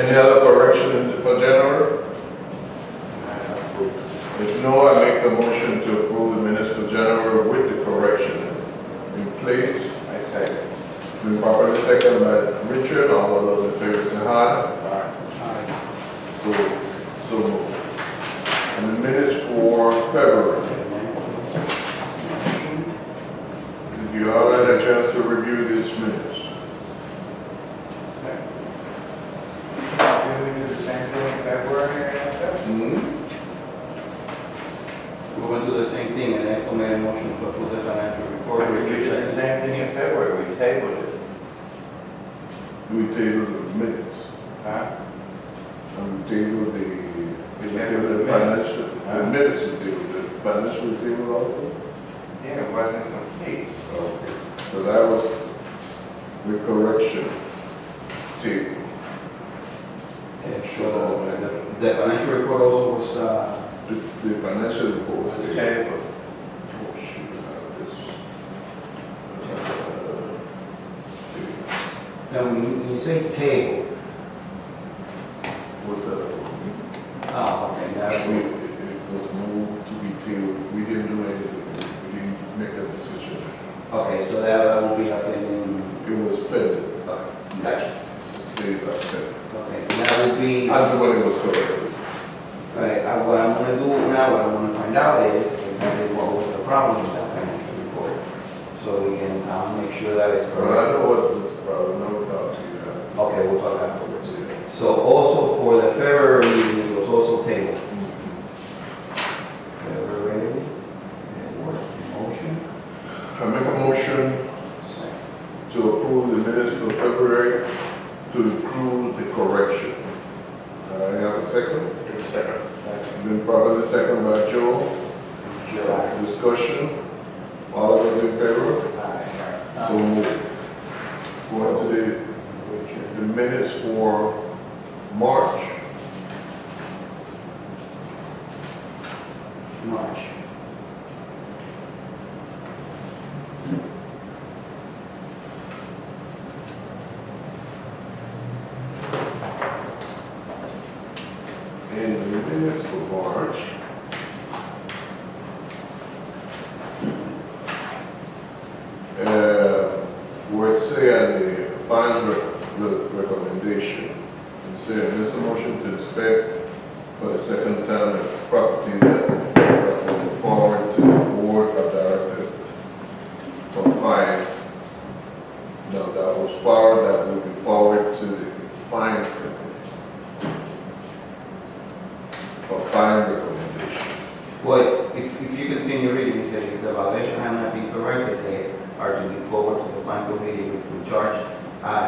Any other correction for January? If no, I make the motion to approve the minutes for January with the correction in place. I second. Been properly second by Richard. All of those in favor say aye. So moved. And the minutes for February. Did you all had a chance to review these minutes? Did we do the same thing in February? Hmm? We're going to do the same thing, and I also made a motion to approve the financial report. We did the same thing in February, we tabled it. We tabled the minutes. Huh? And we tabled the tabled the financial, Huh? the minutes we tabled, the financial we tabled also? Yeah, it wasn't complete. Okay. So that was the correction table. Okay, so the financial report also was, The financial report was tabled. Table. Oh, shoot, this. now when you say table, What's that? oh, okay, that We, we, it was moved to be tabled. We didn't do anything. We didn't make a decision. okay, so that will be up in, It was pending. gotcha. It stayed as pending. Okay, and that will be, As when it was corrected. right, what I'm gonna do now, what I wanna find out is exactly what was the problem with that financial report. So we can, make sure that it's Well, I correct. know what was the problem. I will talk to you. Okay, we'll talk afterwards. So also for the February meeting, it was also tabled. February, motion. I make a motion to approve the minutes for February to include the correction. I have a second. Second. Been properly second by Joe. July. Discussion. All of those in favor? Aye. So moved. Going to the minutes for March. March. In the minutes for March. Where it say on the final recommendation, it said, this motion to inspect for the second time the property that will be forward to the board of directors for fines. No, that was forward, that will be forward to the fines committee for fine recommendation. Well, if you continue reading, it says if the violation has not been corrected, they are to be forward to the fine committee which will charge.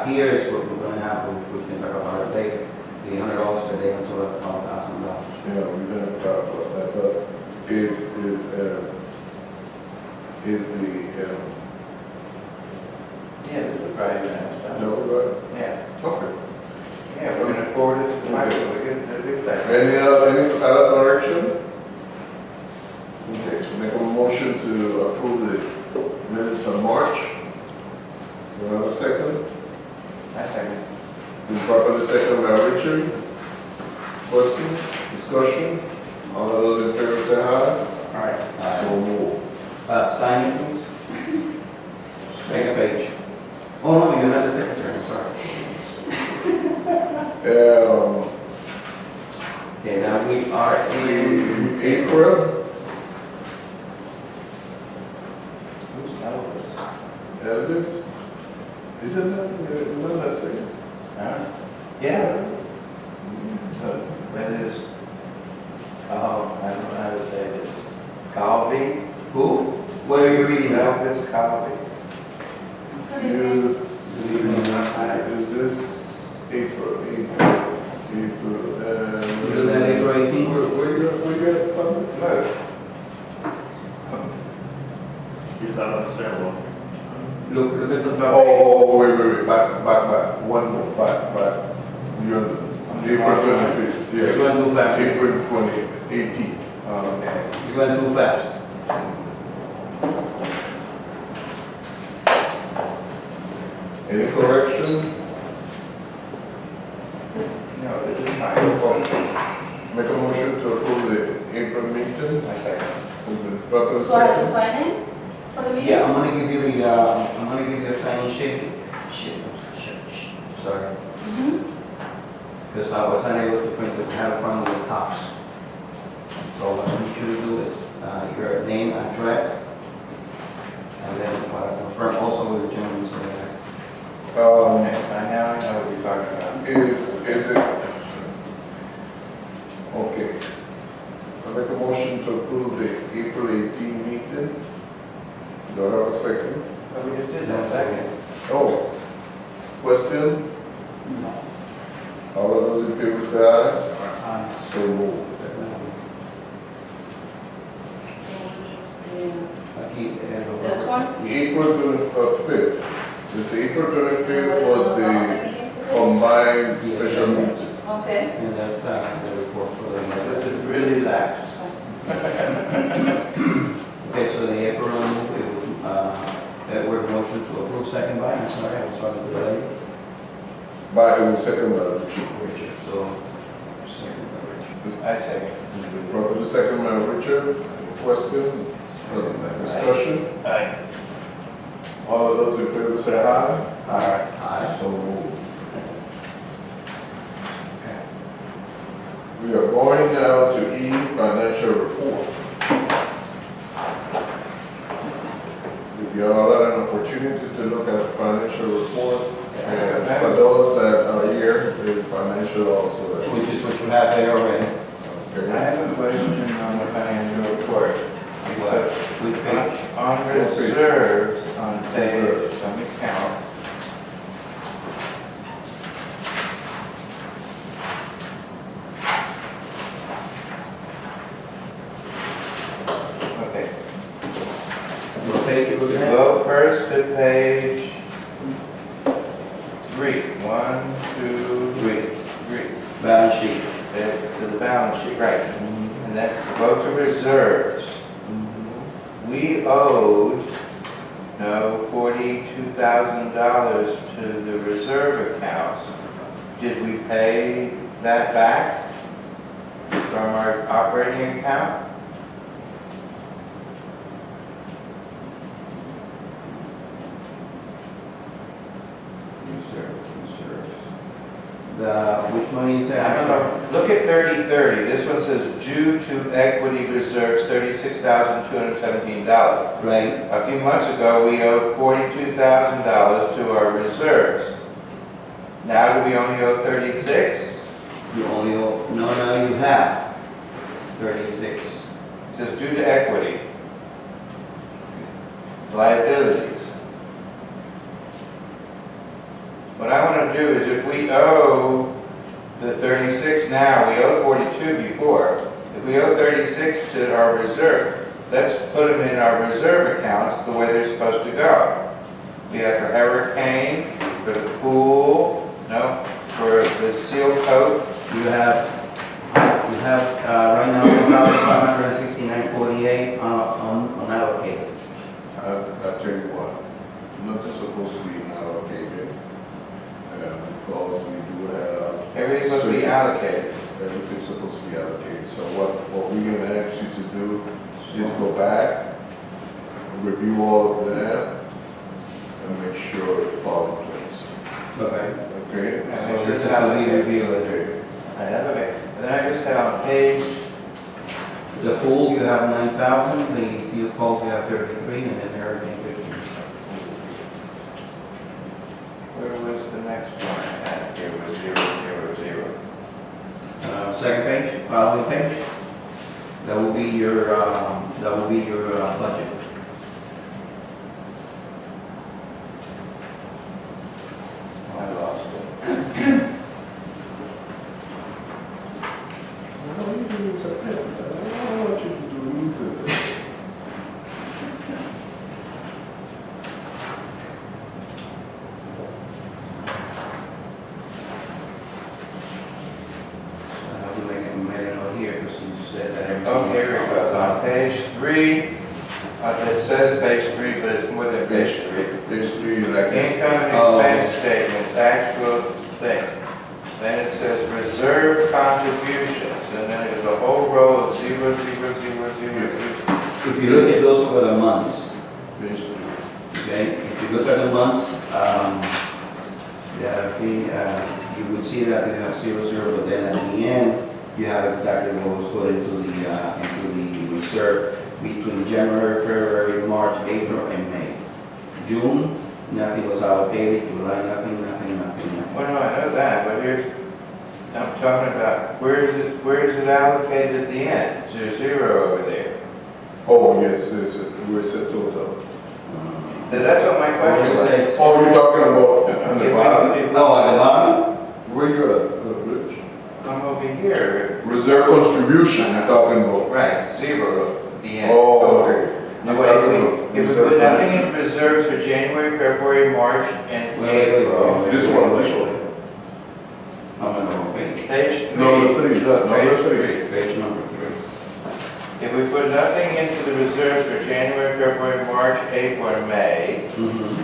Here is what we're gonna have, we can talk about it later, the $100 per day until $12,000. Yeah, we didn't talk about that, but is the, Yeah, this was right in that. no, right? Yeah. Okay. Yeah, we're gonna forward it to Michael, we're gonna do that. Any other correction? Okay, so make a motion to approve the minutes of March. Do you have a second? I second. Been properly second by Richard. Questions, discussion? All of those in favor say aye. All right. So move. Sign it, please. Second page. Oh, no, you're not the secretary, I'm sorry. Okay, now we are in April, Who's Elvis? Elvis, isn't that, what I say? Huh? Yeah. What is, oh, I don't know how to say this. Calvi? who? What are you reading now? Elvis Calvi. You, is this April, You that April 18th? where you at, public? Look. He's not on the stairwell. Look at the top. Oh, wait, back, one more, back. You're April 25th, You're yeah. going too fast. April 2018. Okay. You're going too fast. Any correction? No, Properly So I have to second. sign in for the meeting? Yeah, I'm gonna give you the, sign-in sheet. Sorry. Mhm. Because I was unable to print it, we had a problem with tops. So what I need you to do is, your name, address, and then what I confirm also with the gentleman's name. Now I know what you're talking about. Is it? Okay. I make a motion to approve the April 18 meeting. Do I have a second? But we just did that second. Oh, question? All of those in favor say aye. So moved. Aquí, This one? April 25th. This April 25th was the combined special meeting. Okay. And that's, the report for the. This is really lax. Okay, so the April, Edward motion to approve, second by, I'm sorry, I was talking to the But it was second by Richard. Richard, so, second by Richard. I say. Properly second by Richard. Question? Discussion? Aye. All of those in favor say aye. All right. Aye. So moved. Okay. We are going now to E, financial report. If you all had an opportunity to look at the financial report, and for those that are here, there's financial also. Which is what you have there already. I Okay. have a question on the financial report. Because Which page? on reserves, on page, let me count. Okay. What page you looking at? Go first to page 3. 1, 2, 3. Balance sheet. To the balance sheet, right. And then go to reserves. We owed, $42,000 to the reserve accounts. Did we pay that back from our operating account? Which money is that? I don't know. Look at 3030. This one says due to equity reserves, $36,217. Right, A few months ago, we owed $42,000 to our reserves. Now do we only owe 36? you only owe, no, you have 36. It says due to equity. Liabilities. What I want to do is if we owe the 36 now, we owe 42 before. If we owe 36 to our reserve, let's put them in our reserve accounts the way they're supposed to go. We have for hurricane, for the pool, no, for the seal coat. You have, right now, 1,569.48 unallocated. I tell you what, nothing's supposed to be allocated. Because we do have. Everything's supposed to be allocated. Everything's supposed to be allocated. So what we're gonna ask you to do is go back, review all of that, and make sure it falls in place. Okay. Okay? Yeah, So This is how we review it. Okay. Okay. And then I just had on page, The pool, you have 9,000, the seal coats, you have 33, and then everything 50. where was the next one? And here was 000. Second page, following page, that will be your, budget. I lost it. Well, you can use a pen. I don't want you to do it. I have to make a note here, because you said that everything. Oh, here it goes, on page 3, it says page 3, but it's more than page 3. Basically, like this. Income and expense statements, actual thing. Then it says reserve contributions, and then there's a whole row of 0, 0, 0, 0, 0. If you look at those over the months, Page 3. okay, if you look at the months, you would see that you have 0, but then at the end, you have exactly what was put into the reserve between January, February, March, April, and May. June, nothing was allocated, July, nothing. Well, no, I know that, but I'm talking about, where is it allocated at the end? Is there 0 over there? Oh, yes, where it said total. That's what my question was. Oh, you're talking about on the bottom? If we- Oh, at the bottom? Where you at, Rich? I'm over here. Reserve contribution, you're talking about? Right, 0 at the end. Oh, okay. No, You're wait, talking if about we reserve put nothing contribution. in reserves for January, February, March, and April. This one. I'm on the wrong page. Page 3. Number 3, Look, number page 3. Page number 3. If we put nothing into the reserves for January, February, March, April, and May,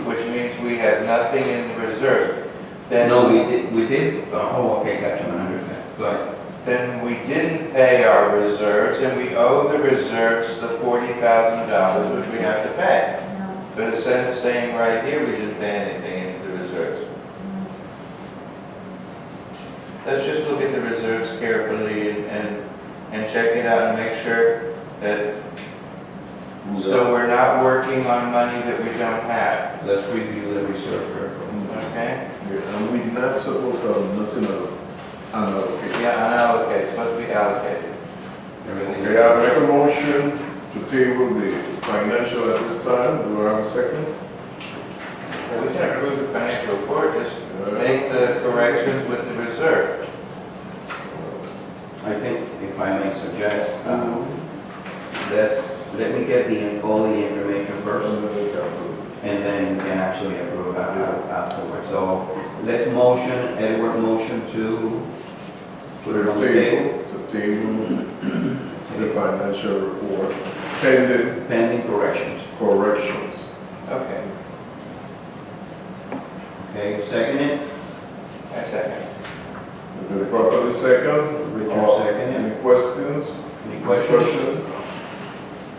which means we have nothing in the reserves, then. No, we did, okay, gotcha, I understand. Go ahead. Then we didn't pay our reserves, and we owe the reserves the $40,000, which we have to pay. But instead of saying right here, we didn't pay anything into the reserves. Let's just look at the reserves carefully and check it out and make sure that, so we're not working on money that we don't have, Let's review the reserve carefully. okay? Yeah, and we're not supposed to have nothing unallocated. Yeah, unallocated, supposed to be allocated. Everything. Okay, I make a motion to table the financial at this time. Do I have a second? We can approve the financial report, just make the corrections with the reserve. I think, if I may suggest, let me get all the information first, and then we can actually approve afterwards. So, let's motion, Edward motion to put it on the table, To table the financial report pending pending corrections. corrections. Okay, Okay, second it, I second. Been properly second. Richard second Any it. questions? Any questions? Discussion?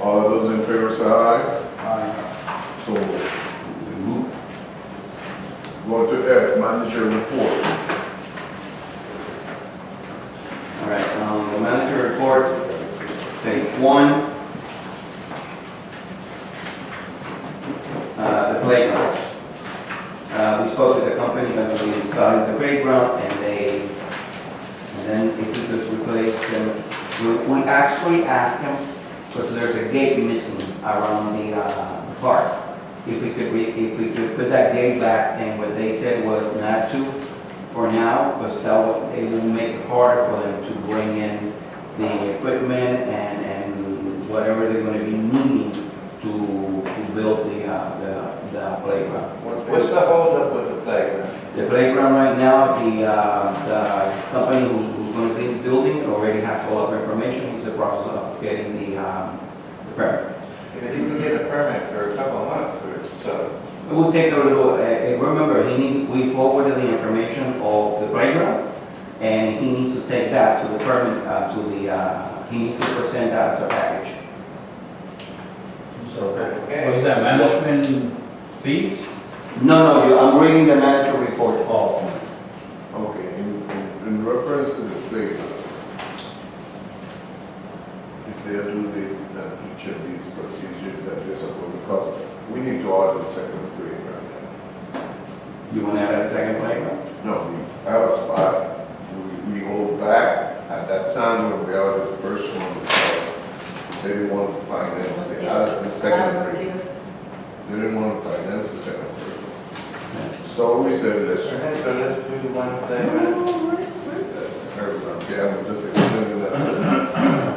All of those in favor say aye. Aye. So moved. Go to F, manager report. All right, the manager report, page 1. The playground. We spoke with the company that will be installing the playground, and then if we could replace them, we actually asked them, because there's a gate missing around the park. If we could put that gate back, and what they said was not to for now, because it will make it harder for them to bring in the equipment and whatever they're going to be needing to build the playground. What's the holdup with the playground? The playground right now, the company who's going to be building it already has all of the information. It's the process of getting the permit. If it didn't get a permit for a couple of months or so. It will take a little, remember, we forwarded the information of the playground, and he needs to take that to the permit, he needs to present that as a package. Okay. Was that management fees? No, I'm reading the manager report. Oh, Okay, in reference to the playground, if they do each of these procedures that they're supposed to, because we need to order the second playground. You want to add a second playground? No, we have a spot, we hold back at that time when we ordered the first one, because they didn't want to finance the second playground. They didn't want to finance the second playground. So we said, let's So let's do one thing. okay, I'm just explaining that.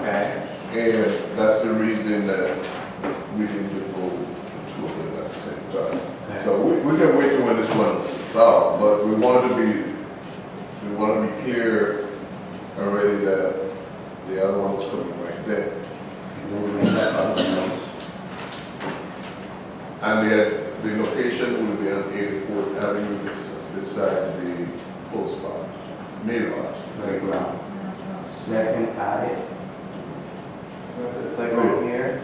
Okay. And that's the reason that we didn't go to two of them at the same time. So we can wait till when this one's solved, but we want to be clear already that the other one's coming right there. And then we make that part of the notes. And the location will be on 84th Avenue, this side, the post box, mailbox. Playground. Second added. It's like over here.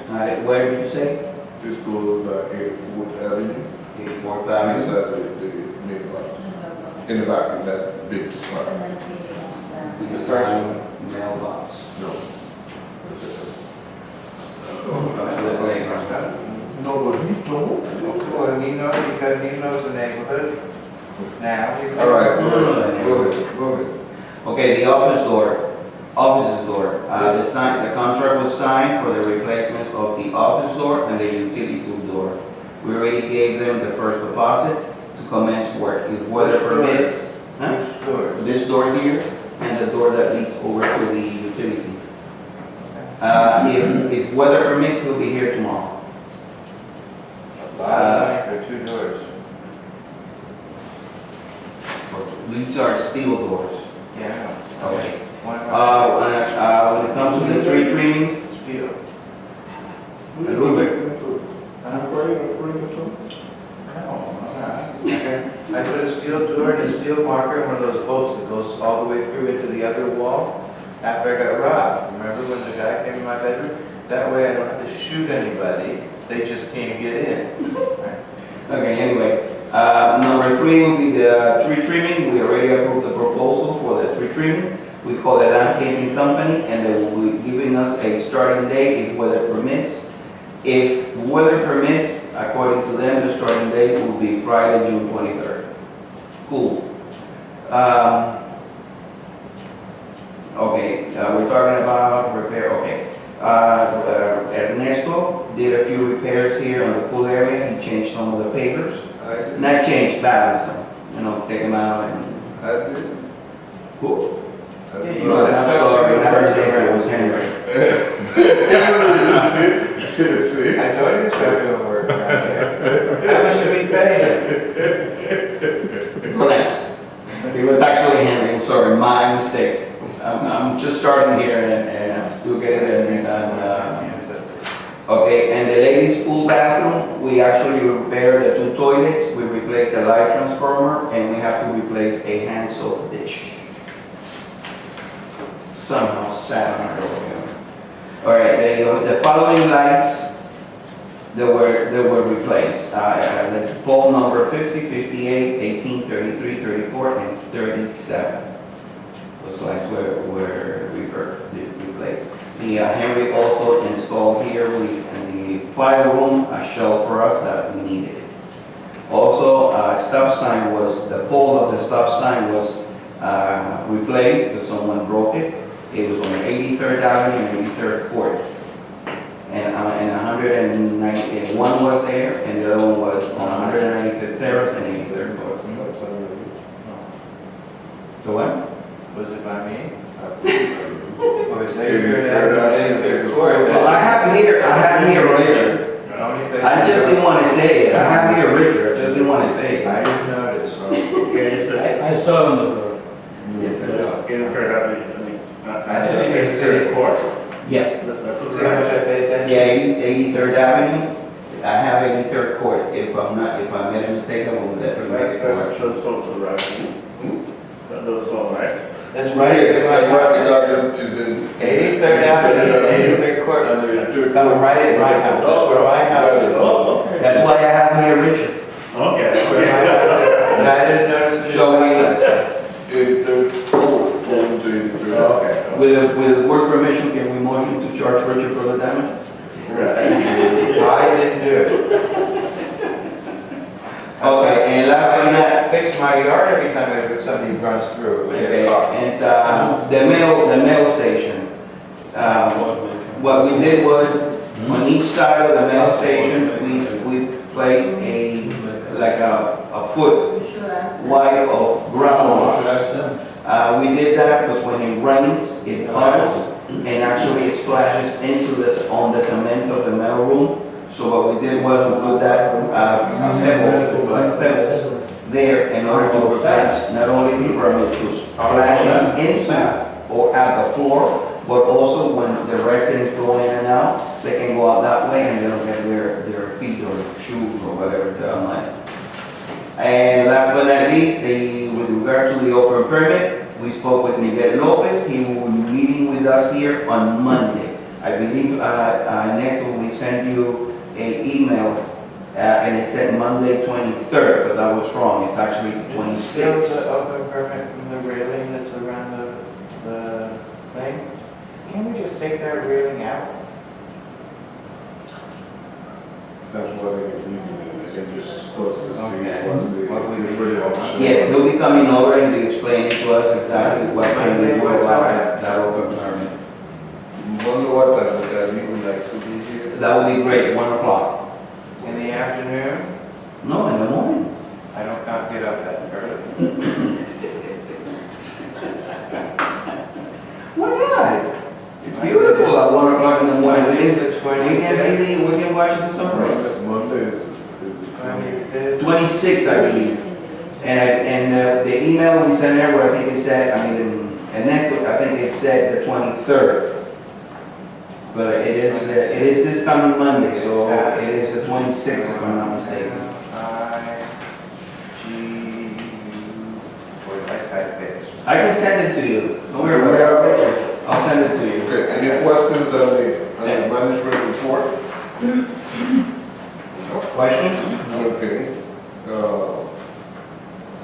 Where did you say? This goes by 84th Avenue, 84th Avenue. beside the mailbox, in the back of that big spot. Beside mailbox. No. To the playground. No, but he don't. Well, he knows, because he knows the neighborhood now. All right, No. go ahead. Okay, the offices door. The sign, the contract was signed for the replacement of the office door and the utility door. We already gave them the first deposit to commence work. If weather permits, huh? Which doors? This door here and the door that leads over to the utility. If weather permits, he'll be here tomorrow. A lot of money for 2 doors. These are steel doors. Yeah, I know. Okay. One of my- When it comes to the tree trimming, Steel. Who you elected for? Afraid or something? No, I'm not. I put a steel door and a steel marker in one of those bolts that goes all the way through into the other wall after I got robbed. Remember when the guy came in my bedroom? That way I don't have to shoot anybody, they just can't get in. okay, anyway. Number 3 will be the tree trimming. We already approved the proposal for the tree trimming. We call it landscaping company, and they will be giving us a starting date if weather permits. If weather permits, according to them, the starting date will be Friday, June 23rd. Cool. Okay, we're talking about repair, okay. Ernesto did a few repairs here on the pool area. He changed some of the pavers. Not change, balance them, take them out and. I did. Who? Yeah, you No, I'm sorry, not Ernesto, it was Henry. See? I told you it's gonna do work around here. How much should we pay him? Relax. It was actually Henry, I'm sorry, my mistake. I'm just starting here and I'm still getting it and, okay, and the ladies' pool bathroom, we actually repaired the 2 toilets, we replaced a light transformer, and we have to replace a hand soap dish. Somehow sat on it. All right, the following lights that were replaced, the pole number 50, 58, 18, 33, 34, and 37. Those lights were replaced. The Henry also installed here in the fire room a shelf for us that we needed. Also, the pole of the stop sign was replaced because someone broke it. It was on 83rd Avenue and 83rd Court. And 191 was there, and the other one was on 195th Terrace and 83rd Court. The what? Was it by me? Or is it third court? Well, I have here Richard. I just didn't want to say it. I have here Richard, I just didn't want to say it. I didn't notice. Okay, you said, I saw it on the floor. Yes, so just sir. in fair, I didn't even see it. Court. Yes. See how much I paid attention? Yeah, 83rd Avenue. I have 83rd Court. If I made a mistake, I will definitely make it That's correct. just so to the right. That does all right. That's right. Yes, That's that's right. right, is in. 83rd Avenue, 83rd Court. Come right at my house. That's where my house is. Oh, okay. That's why I have here Richard. Okay. And I didn't notice it. So we- 83rd court, going to 83rd. Okay. With word permission, can we motion to charge Richard for the damage? I didn't do it. Okay, and last but not, I fix my yard every time somebody runs through it with okay, their car. and the mail station. What we did was, on each side of the mail station, we placed a foot wide of groundwater. We did that because when it rains, it puddles and actually it splashes on the cement of the mail room. So what we did was we put that pebbles there in order to prevent not only from it to splashing into or at the floor, but also when the residents go in and out, they can go out that way and they don't get their feet or shoes or whatever done. And last but not least, with regard to the open permit, we spoke with Miguel Lopez. He will be meeting with us here on Monday. I believe, Neto, we sent you an email, and it said Monday 23rd, but that was wrong. It's actually the The 26th. open permit from the railing that's around the thing, can we just take that railing out? That's what I guess you're supposed to see Okay. what's the What we different options. Yes, he'll be coming over and to explain it to us exactly what can we do about that open permit. Wonder what time would that you would like to be here? That would be great, 1 o'clock. In the afternoon? No, in the morning. I don't can't get up that early. Why not? It's beautiful at 1 o'clock in the morning. We can we can watch the sunrise. Monday is. 25th. 26, I believe. And the email we sent there, where I think it said, and then I think it said the 23rd. But it is this coming Monday, so it is the 26th, if I'm not mistaken. I can send it to you. Don't worry about it. I'll send it to you. Okay, any questions on the management report? Questions? Okay,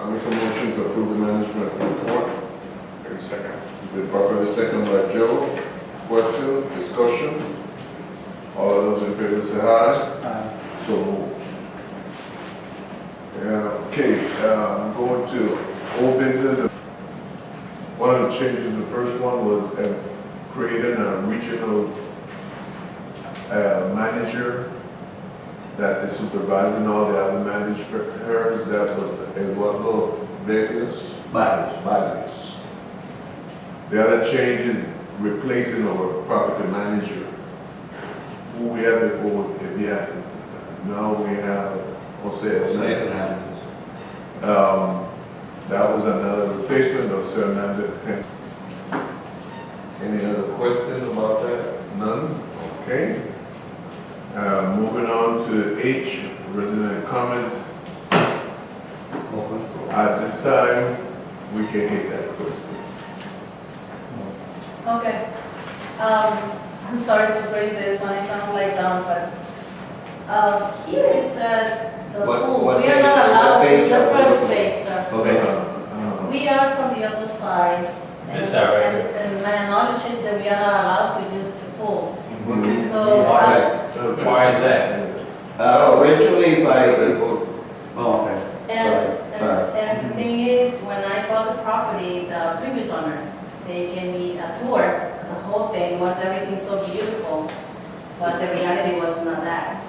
I make a motion to approve the management report. 30 seconds. Been properly second by Joe. Questions, discussion? All of those in favor say aye. So moved. Okay, I'm going to old business. One of the changes, the first one was creating a regional manager that is supervising all the other managers. That was Eduardo Vegas. Vargas. The other change is replacing our property manager. Who we had before was Evian. Now we have Jose. That was another replacement of Sir Hernandez. Any other questions about that? None? Okay. Moving on to H, resident comment. At this time, we can hit that question. Okay. I'm sorry to break this one, it sounds like dumb, but here it said the pool, What we are page? not allowed What to, page the are we first looking at? page, sir. Okay. We are from the other side. Is that right? And my knowledge is that we are not allowed to use the pool. Mhm. So, Why is that? Originally, if okay. and, Sorry. and the thing is, when I bought the property, the previous owners, they gave me a tour, the whole thing, was everything so beautiful, but the reality was not that.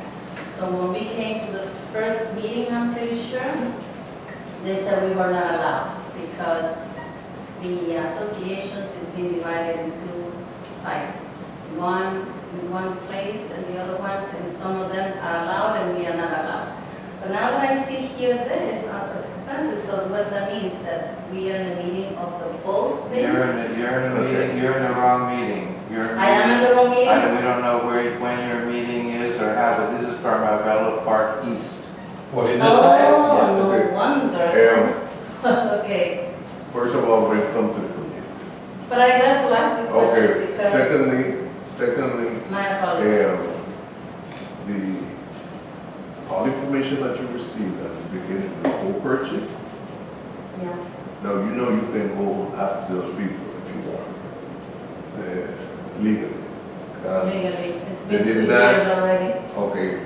So when we came to the first meeting, I'm pretty sure, they said we were not allowed because the associations is being divided in two sizes. One in one place and the other one, and some of them are allowed and we are not allowed. But now that I see here this as expensive, so what that means that we are in a meeting of the both things? You're in a meeting, you're in the wrong meeting. I am in the wrong meeting? We don't know when your meeting is or how, but this is from Arbella Park East. What, in this side? Oh, okay. no wonder. Yeah. Okay, First of all, welcome to the community. but I got to ask this question Okay, because, secondly, my apologies. all information that you received at the beginning before purchase, Yeah. now you know you can go after those people if you want, legally. Legally, it's they been did 2 not- years already. Okay,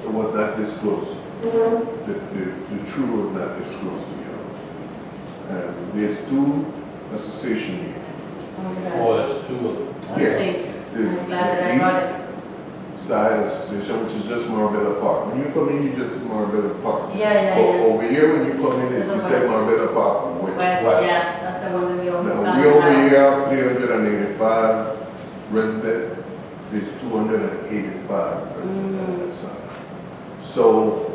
it was not disclosed. The truth was not disclosed to you. There's two associations here. Okay. Oh, that's two of them. I Yeah. see. There's I'm glad that I the got East Side Association, which is just Marbella Park. When you come in, you just see Marbella Park. Yeah. Over here, when you come in, it's It's you a say west. Marbella Park West. West, yeah, that's the one that we always Now, got. we over here have 385 residents, there's 285 residents on that side. So,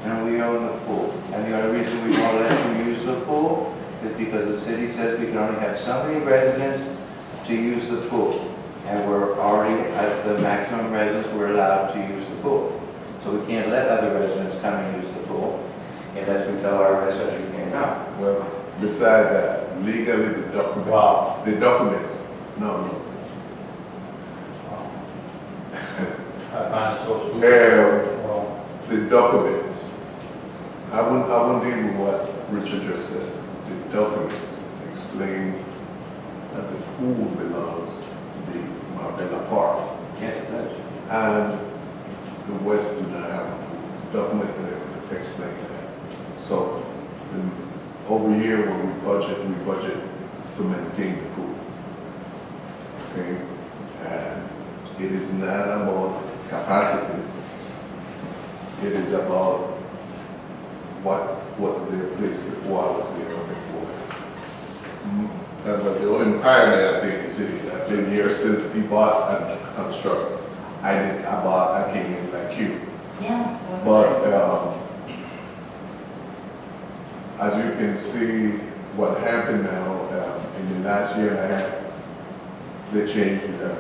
And we own the pool. And the only reason we won't let you use the pool is because the city says we can only have so many residents to use the pool. And we're already at the maximum residents we're allowed to use the pool. So we can't let other residents come and use the pool unless we tell our residents you can't come. well, beside that, legally, the documents. Wow. The documents, no. I find it so stupid. Well, The documents. I wouldn't deal with what Richard just said. The documents explain that the pool belongs to the Marbella Park. Yes, it does. And the West do not have a pool. The document that explain that. So, over here when we budget to maintain the pool. Okay? And it is not about capacity. It is about what was their place before I was there or before. But the only pioneer, I think, is it. I've been here since he bought and constructed. I came in like you. Yeah. it was But, good. as you can see, what happened now, in the last year and a half, they changed the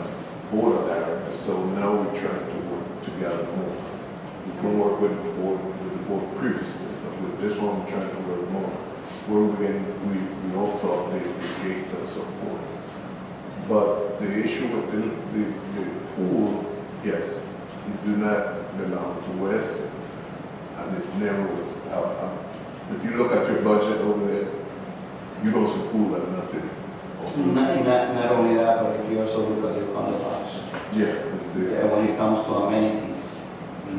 board of directors, so now we're trying to work together more. We can work with the board previously, so with this one, we're trying to work more. Where we all talk the gates and so forth. But the issue with the pool, yes, it do not belong to West, and it never was out. If you look at your budget over there, you don't see pool at nothing. Not only that, but if you also look at your condo box, Yeah, it's there. yeah, when it comes to amenities, you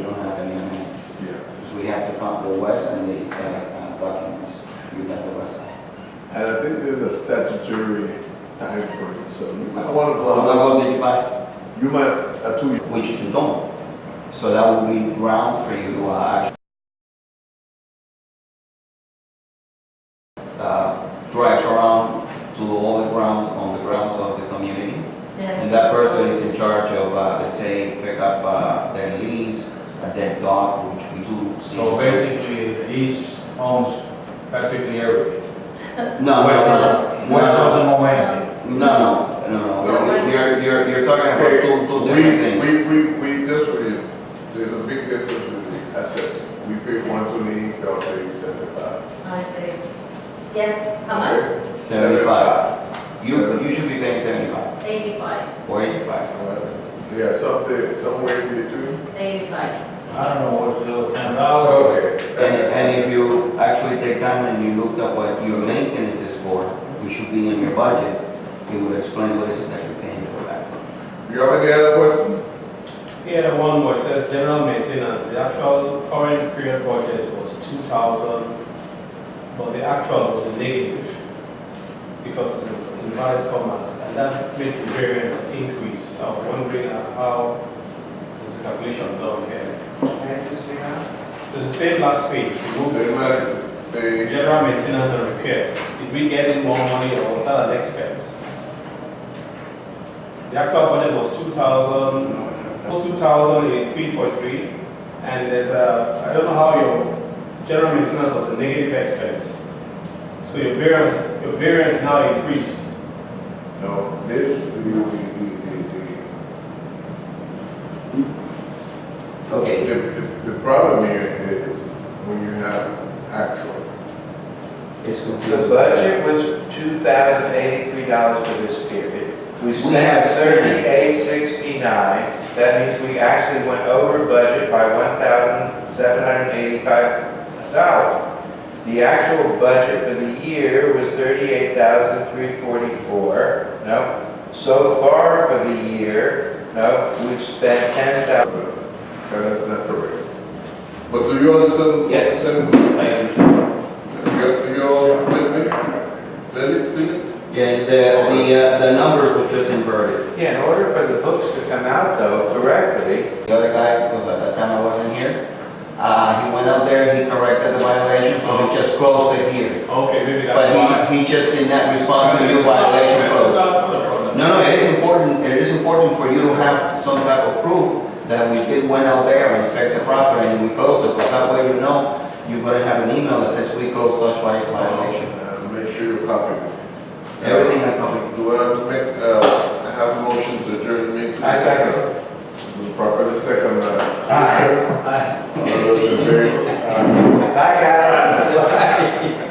don't have any amenities. Yeah. Because we have to count the west and the east side documents, you got the west side. And I think there's a statutory time frame, so you might want to How go, long did you buy? you might, 2 years. Which you don't. So that would be grounds for you to actually drive around to all the grounds, on the grounds of the community. Yes. And that person is in charge of, let's say, pick up their leaves, a dead dog, which we do see. so basically, the east owns practically everything. No, West no, West no, doesn't own anything. no. You're talking about two different things. We just, there's a big difference with the assessment. We pay 128, they'll pay 75. I see. Yeah, how much? 75. You should be paying 75 85. or 85. Yeah, somewhere in between. 85. I don't know what's the other $10. Okay. And if you actually take time and you look at what your maintenance is for, which should be in your budget, it would explain what is it that you're paying for that. You have any other question? Here, the one where it says general maintenance, the actual current period budget was 2,000, but the actual was negative because it's invalid commas, and that makes the variance increase. I was wondering how is the calculation done here? Can you see now? It's the same last page, we moved They general maintenance and repair. Did we get in more money or was that an expense? The actual budget was 2,000. 2,003.3, and there's I don't know how your general maintenance was a negative expense. So your variance now increased. No, this, Okay. the problem here is when you have actual. It's The confusing. budget was $2,083 for this period. We We spent have $38,669. That means we actually went over budget by $1,785. The actual budget for the year was $38,344. No. So far for the year, no, we've spent $10,000. That's not correct. But do you understand? Yes. You all with me? Philip? Yeah, the numbers were just inverted. Yeah, in order for the books to come out though correctly, The other guy, because at that time I wasn't here, he went out there, he corrected the violation, so he just closed it here. Okay, maybe that's why. But he just did not respond to your violation closed. That's not a problem. No, it is important for you to have some type of proof that we went out there and inspected the property and we closed it, because that way you know you're gonna have an email that says we closed such